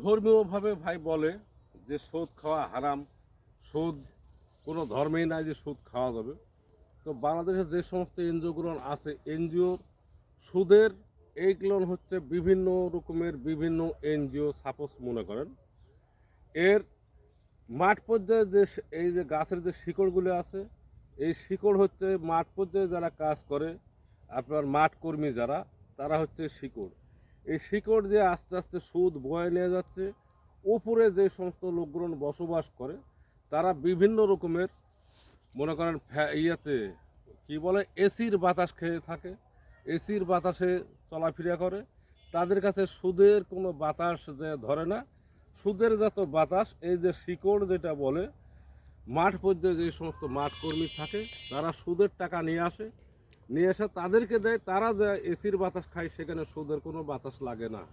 ধর্মীয়ভাবে ভাই বলে যে সুদ খাওয়া হারাম, সুদ কোনো ধর্মেই নাই যে সুদ খাওয়া যাবে। তো বাংলাদেশে যে সমস্ত এনজিওগুলো আছে, এনজিওর সুদের এইগুলো হচ্ছে বিভিন্ন রকমের বিভিন্ন এনজিও। সাপোজ মনে করেন এর মাঠ পর্যায়ে যে এই যে গাছের যে শিকড়গুলো আছে, এই শিকড় হচ্ছে মাঠ পর্যায়ে যারা কাজ করে, আপনার মাঠ কর্মী যারা, তারা হচ্ছে শিকড়। এই শিকড় দিয়ে আস্তে আস্তে সুদ বয়ে নিয়ে যাচ্ছে। উপরে যে সমস্ত লোকগুলো বসবাস করে তারা বিভিন্ন রকমের মনে করেন ইয়াতে কি বলে এসির বাতাস খেয়ে থাকে, এসির বাতাসে চলাফেরা করে। তাদের কাছে সুদের কোনো বাতাস যে ধরে না। সুদের যত বাতাস এই যে শিকড় যেটা বলে, মাঠ পর্যায়ে যে সমস্ত মাঠ কর্মী থাকে তারা সুদের টাকা নিয়ে আসে, নিয়ে এসে তাদেরকে দেয়। তারা যে এসির বাতাস খায় সেখানে সুদের কোনো বাতাস লাগে না।